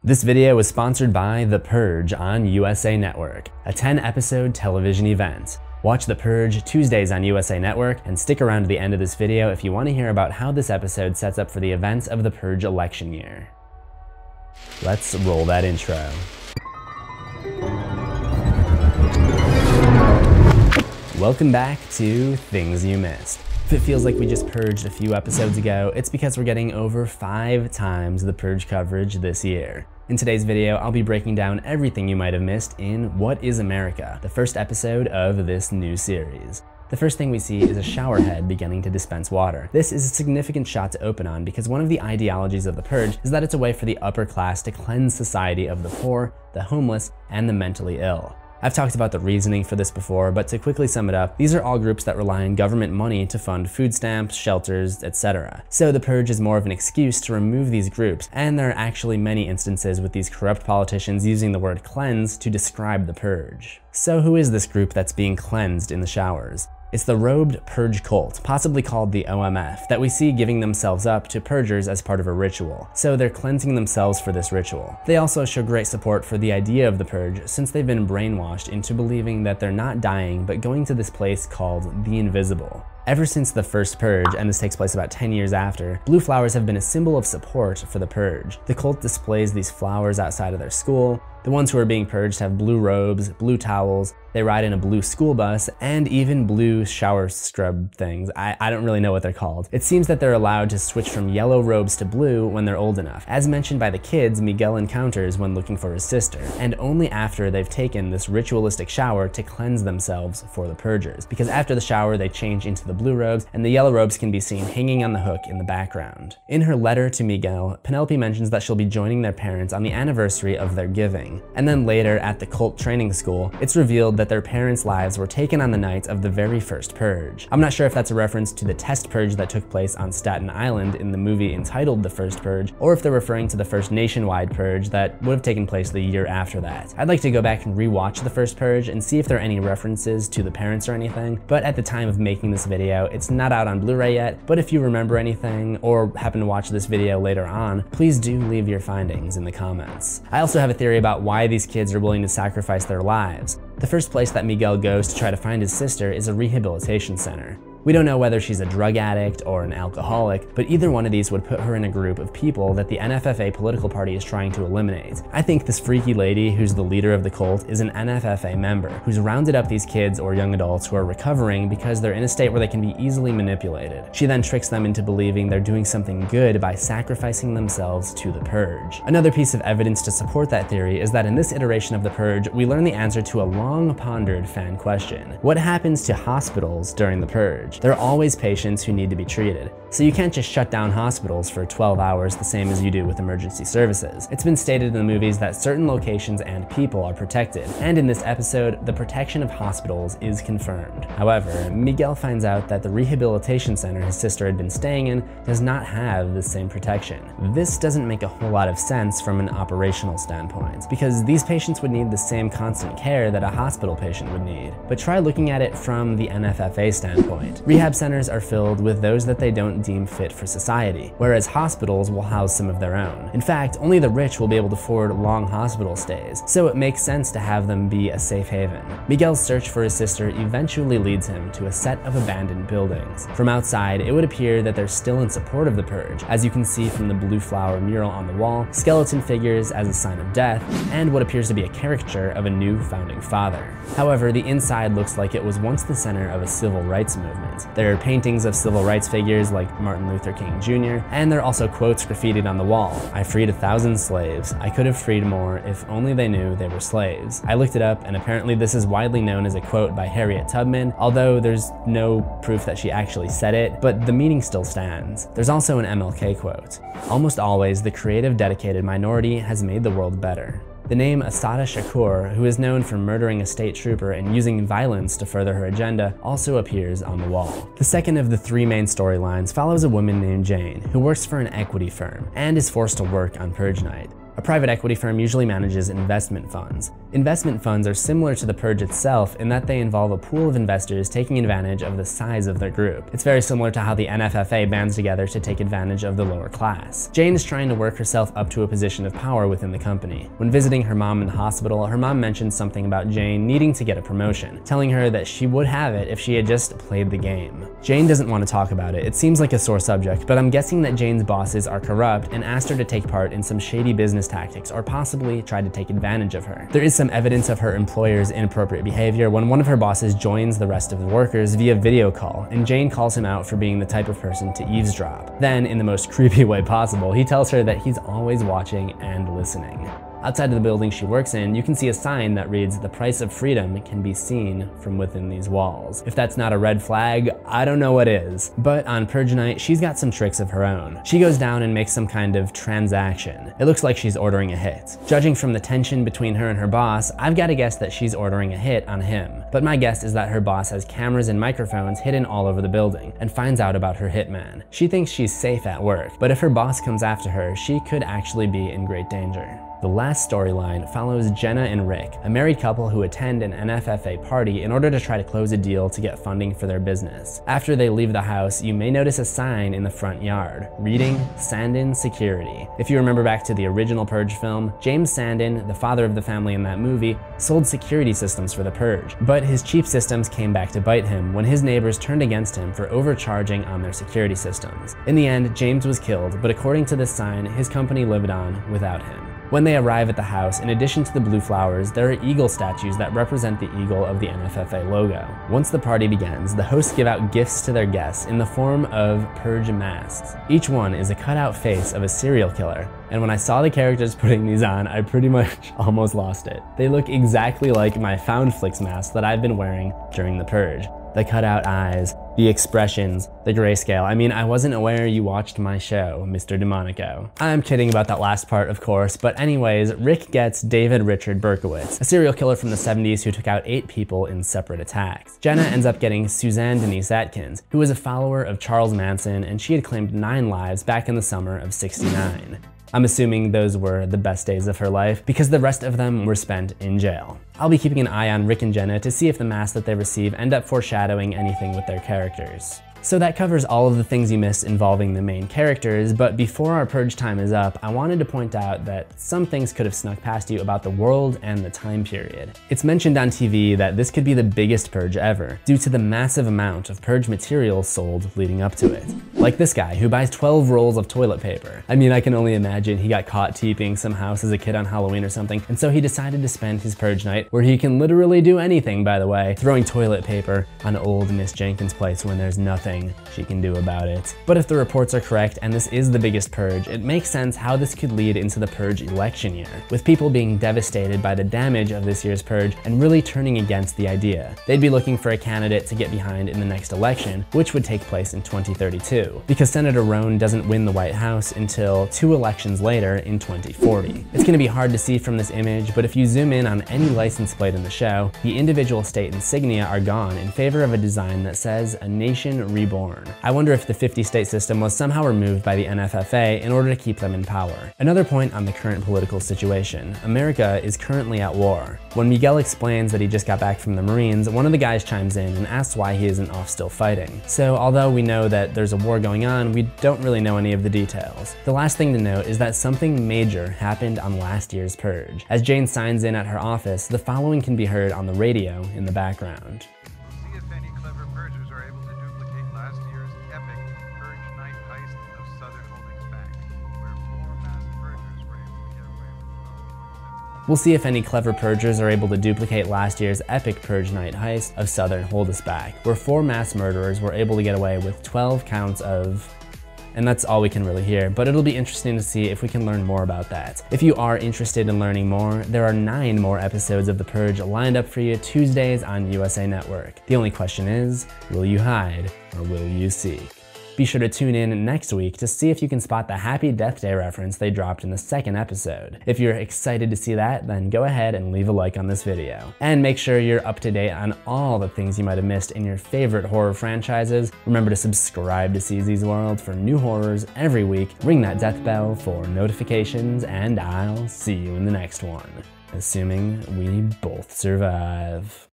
This video was sponsored by The Purge on USA Network, a 10-episode television event. Watch The Purge Tuesdays on USA Network and stick around to the end of this video if you want to hear about how this episode sets up for the events of the Purge election year. Let's roll that intro. Welcome back to Things You Missed. If it feels like we just purged a few episodes ago, it's because we're getting over 5 times the Purge coverage this year. In today's video, I'll be breaking down everything you might have missed in What is America?, the first episode of this new series. The first thing we see is a shower head beginning to dispense water. This is a significant shot to open on because one of the ideologies of the Purge is that it's a way for the upper class to cleanse society of the poor, the homeless, and the mentally ill. I've talked about the reasoning for this before, but to quickly sum it up, these are all groups that rely on government money to fund food stamps, shelters, etc. So the Purge is more of an excuse to remove these groups, and there are actually many instances with these corrupt politicians using the word cleanse to describe the Purge. So who is this group that's being cleansed in the showers? It's the robed Purge cult, possibly called the OMF, that we see giving themselves up to purgers as part of a ritual. So they're cleansing themselves for this ritual. They also show great support for the idea of the Purge since they've been brainwashed into believing that they're not dying but going to this place called the Invisible. Ever since the First Purge, and this takes place about 10 years after, blue flowers have been a symbol of support for the Purge. The cult displays these flowers outside of their school. The ones who are being purged have blue robes, blue towels, they ride in a blue school bus, and even blue shower scrub things. I don't really know what they're called. It seems that they're allowed to switch from yellow robes to blue when they're old enough, as mentioned by the kids Miguel encounters when looking for his sister, and only after they've taken this ritualistic shower to cleanse themselves for the purgers, because after the shower they change into the blue robes, and the yellow robes can be seen hanging on the hook in the background. In her letter to Miguel, Penelope mentions that she'll be joining their parents on the anniversary of their giving. And then later at the cult training school, it's revealed that their parents' lives were taken on the night of the very first Purge. I'm not sure if that's a reference to the test purge that took place on Staten Island in the movie entitled The First Purge, or if they're referring to the first nationwide purge that would have taken place the year after that. I'd like to go back and rewatch The First Purge and see if there are any references to the parents or anything, but at the time of making this video, it's not out on Blu-ray yet, but if you remember anything or happen to watch this video later on, please do leave your findings in the comments. I also have a theory about why these kids are willing to sacrifice their lives. The first place that Miguel goes to try to find his sister is a rehabilitation center. We don't know whether she's a drug addict or an alcoholic, but either one of these would put her in a group of people that the NFFA political party is trying to eliminate. I think this freaky lady who's the leader of the cult is an NFFA member who's rounded up these kids or young adults who are recovering because they're in a state where they can be easily manipulated. She then tricks them into believing they're doing something good by sacrificing themselves to the Purge. Another piece of evidence to support that theory is that in this iteration of the Purge, we learn the answer to a long-pondered fan question. What happens to hospitals during the Purge? There are always patients who need to be treated, so you can't just shut down hospitals for 12 hours the same as you do with emergency services. It's been stated in the movies that certain locations and people are protected, and in this episode, the protection of hospitals is confirmed. However, Miguel finds out that the rehabilitation center his sister had been staying in does not have the same protection. This doesn't make a whole lot of sense from an operational standpoint, because these patients would need the same constant care that a hospital patient would need. But try looking at it from the NFFA standpoint. Rehab centers are filled with those that they don't deem fit for society, whereas hospitals will house some of their own. In fact, only the rich will be able to afford long hospital stays, so it makes sense to have them be a safe haven. Miguel's search for his sister eventually leads him to a set of abandoned buildings. From outside, it would appear that they're still in support of the Purge, as you can see from the blue flower mural on the wall, skeleton figures as a sign of death, and what appears to be a caricature of a new founding father. However, the inside looks like it was once the center of a civil rights movement. There are paintings of civil rights figures like Martin Luther King Jr., and there are also quotes graffitied on the wall. I freed 1,000 slaves. I could have freed more if only they knew they were slaves. I looked it up, and apparently this is widely known as a quote by Harriet Tubman, although there's no proof that she actually said it, but the meaning still stands. There's also an MLK quote. Almost always, the creative, dedicated minority has made the world better. The name Assata Shakur, who is known for murdering a state trooper and using violence to further her agenda, also appears on the wall. The second of the 3 main storylines follows a woman named Jane, who works for an equity firm and is forced to work on Purge night. A private equity firm usually manages investment funds. Investment funds are similar to the Purge itself in that they involve a pool of investors taking advantage of the size of their group. It's very similar to how the NFFA bands together to take advantage of the lower class. Jane is trying to work herself up to a position of power within the company. When visiting her mom in the hospital, her mom mentioned something about Jane needing to get a promotion, telling her that she would have it if she had just played the game. Jane doesn't want to talk about it. It seems like a sore subject, but I'm guessing that Jane's bosses are corrupt and asked her to take part in some shady business tactics or possibly tried to take advantage of her. There is some evidence of her employer's inappropriate behavior when one of her bosses joins the rest of the workers via video call, and Jane calls him out for being the type of person to eavesdrop. Then, in the most creepy way possible, he tells her that he's always watching and listening. Outside of the building she works in, you can see a sign that reads, "The price of freedom can be seen from within these walls." If that's not a red flag, I don't know what is. But on Purge night, she's got some tricks of her own. She goes down and makes some kind of transaction. It looks like she's ordering a hit. Judging from the tension between her and her boss, I've got to guess that she's ordering a hit on him. But my guess is that her boss has cameras and microphones hidden all over the building and finds out about her hitman. She thinks she's safe at work, but if her boss comes after her, she could actually be in great danger. The last storyline follows Jenna and Rick, a married couple who attend an NFFA party in order to try to close a deal to get funding for their business. After they leave the house, you may notice a sign in the front yard, reading Sandin Security. If you remember back to the original Purge film, James Sandin, the father of the family in that movie, sold security systems for the Purge, but his cheap systems came back to bite him when his neighbors turned against him for overcharging on their security systems. In the end, James was killed, but according to this sign, his company lived on without him. When they arrive at the house, in addition to the blue flowers, there are eagle statues that represent the eagle of the NFFA logo. Once the party begins, the hosts give out gifts to their guests in the form of Purge masks. Each one is a cutout face of a serial killer, and when I saw the characters putting these on, I pretty much almost lost it. They look exactly like my Found Flicks mask that I've been wearing during the Purge. The cutout eyes, the expressions, the grayscale. I mean, I wasn't aware you watched my show, Mr. Demonico. I'm kidding about that last part, of course, but anyways, Rick gets David Richard Berkowitz, a serial killer from the 70s who took out 8 people in separate attacks. Jenna ends up getting Suzanne Denise Atkins, who was a follower of Charles Manson, and she had claimed 9 lives back in the summer of '69. I'm assuming those were the best days of her life because the rest of them were spent in jail. I'll be keeping an eye on Rick and Jenna to see if the masks that they receive end up foreshadowing anything with their characters. So that covers all of the things you missed involving the main characters, but before our Purge time is up, I wanted to point out that some things could have snuck past you about the world and the time period. It's mentioned on TV that this could be the biggest Purge ever, due to the massive amount of Purge material sold leading up to it. Like this guy, who buys 12 rolls of toilet paper. I mean, I can only imagine he got caught TPing some house as a kid on Halloween or something, and so he decided to spend his Purge night, where he can literally do anything, by the way, throwing toilet paper on old Miss Jenkins' place when there's nothing she can do about it. But if the reports are correct and this is the biggest Purge, it makes sense how this could lead into the Purge election year, with people being devastated by the damage of this year's Purge and really turning against the idea. They'd be looking for a candidate to get behind in the next election, which would take place in 2032, because Senator Roane doesn't win the White House until 2 elections later in 2040. It's going to be hard to see from this image, but if you zoom in on any license plate in the show, the individual state insignia are gone in favor of a design that says "A Nation Reborn." I wonder if the 50-state system was somehow removed by the NFFA in order to keep them in power. Another point on the current political situation: America is currently at war. When Miguel explains that he just got back from the Marines, one of the guys chimes in and asks why he isn't off still fighting. So although we know that there's a war going on, we don't really know any of the details. The last thing to note is that something major happened on last year's Purge. As Jane signs in at her office, the following can be heard on the radio in the background. We'll see if any clever purgers are able to duplicate last year's epic Purge night heist of Southern Hold-Us-Back, where 4 mass murderers were able to get away with 12 counts of... And that's all we can really hear, but it'll be interesting to see if we can learn more about that. If you are interested in learning more, there are 9 more episodes of The Purge lined up for you Tuesdays on USA Network. The only question is, will you hide or will you seek? Be sure to tune in next week to see if you can spot the Happy Death Day reference they dropped in the second episode. If you're excited to see that, then go ahead and leave a like on this video. And make sure you're up to date on all the things you might have missed in your favorite horror franchises. Remember to subscribe to CZsWorld for new horrors every week. Ring that death bell for notifications, and I'll see you in the next one. Assuming we both survive.